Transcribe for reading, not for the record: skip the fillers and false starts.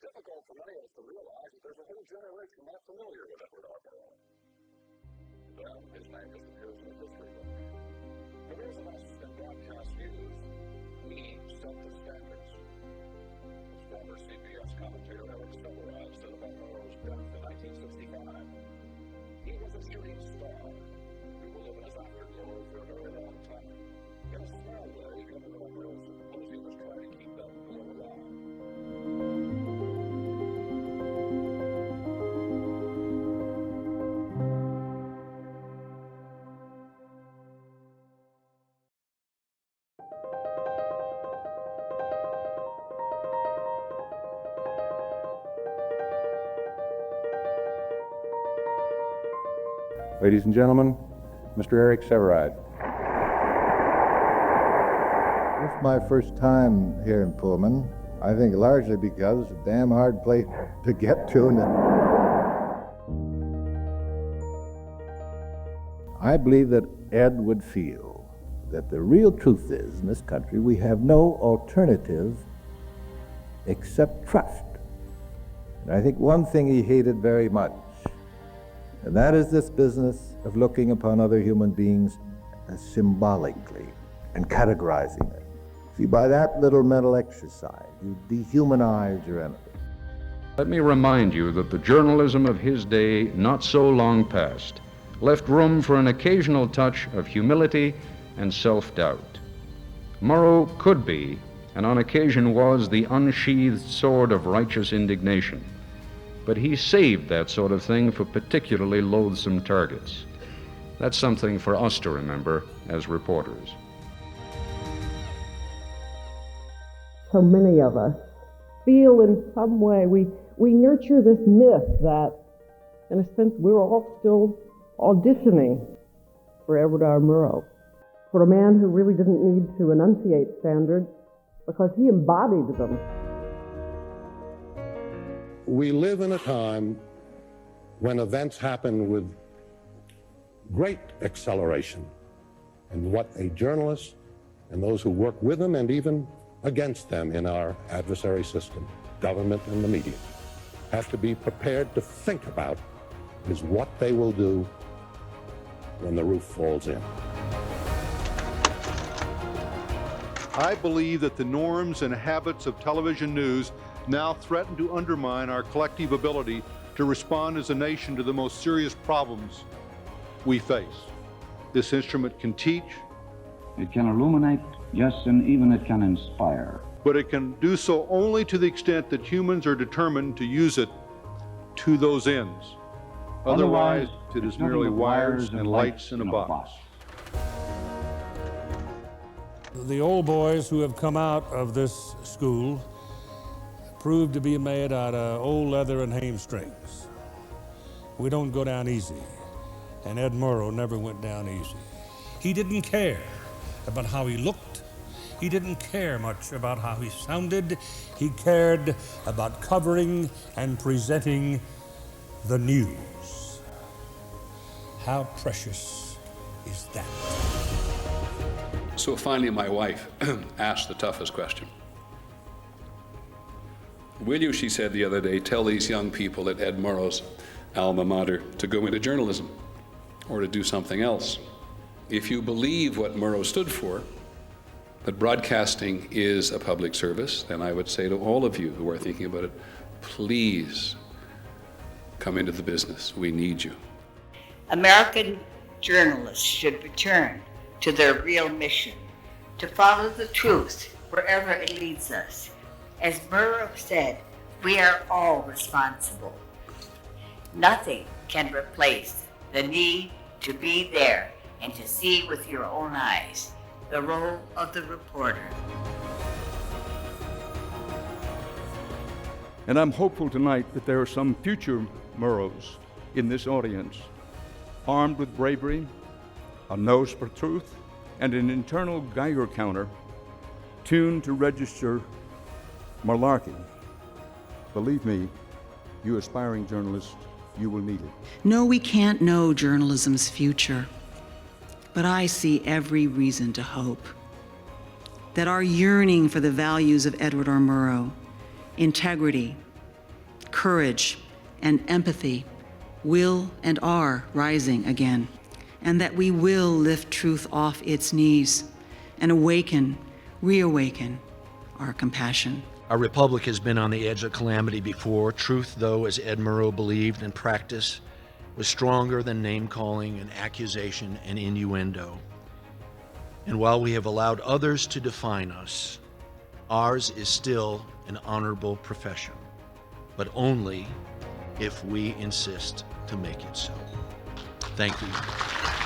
difficult for many of us to realize that there's a whole generation not familiar with Edward R. Murrow. Then his name just appears in the history book. For those of us in broadcast news, we set the standards. As former CBS commentator Eric Severide said about Murrow's death in 1965, he was a shooting star who will live in his afterglow for a very long time. In a small way, Governor Murrow suppose he was trying to keep that glow alive. Ladies and gentlemen, Mr. Eric Severide. It's my first time here in Pullman. I think largely because it's a damn hard place to get to. I believe that Ed would feel that the real truth is, in this country, we have no alternative except trust. And I think one thing he hated very much, and that is this business of looking upon other human beings as symbolically and categorizing it. See, by that little mental exercise, you dehumanize your enemy. Let me remind you that the journalism of his day, not so long past, left room for an occasional touch of humility and self-doubt. Murrow could be, and on occasion was, the unsheathed sword of righteous indignation. But he saved that sort of thing for particularly loathsome targets. That's something for us to remember as reporters. So many of us feel in some way, we nurture this myth that, in a sense, we're all still auditioning for Edward R. Murrow, for a man who really didn't need to enunciate standards because he embodied them. We live in a time when events happen with great acceleration, and what a journalist and those who work with them and even against them in our adversary system, government and the media, have to be prepared to think about is what they will do when the roof falls in. I believe that the norms and habits of television news now threaten to undermine our collective ability to respond as a nation to the most serious problems we face. This instrument can teach. It can illuminate, yes, and even it can inspire. But it can do so only to the extent that humans are determined to use it to those ends. Otherwise, it is merely wires and lights in a box. The old boys who have come out of this school proved to be made out of old leather and hamstrings. We don't go down easy, and Ed Murrow never went down easy. He didn't care about how he looked. He didn't care much about how he sounded. He cared about covering and presenting the news. How precious is that? So finally, my wife asked the toughest question. Will you, she said the other day, tell these young people at Ed Murrow's alma mater to go into journalism or to do something else? If you believe what Murrow stood for, that broadcasting is a public service, then I would say to all of you who are thinking about it, please come into the business. We need you. American journalists should return to their real mission, to follow the truth wherever it leads us. As Murrow said, we are all responsible. Nothing can replace the need to be there and to see with your own eyes the role of the reporter. And I'm hopeful tonight that there are some future Murrows in this audience, armed with bravery, a nose for truth, and an internal Geiger counter tuned to register malarkey. Believe me, you aspiring journalists, you will need it. No, we can't know journalism's future, but I see every reason to hope that our yearning for the values of Edward R. Murrow, integrity, courage and empathy will and are rising again, and that we will lift truth off its knees and reawaken our compassion. Our republic has been on the edge of calamity before. Truth, though, as Ed Murrow believed in practice, was stronger than name-calling and accusation and innuendo. And while we have allowed others to define us, ours is still an honorable profession, but only if we insist to make it so. Thank you.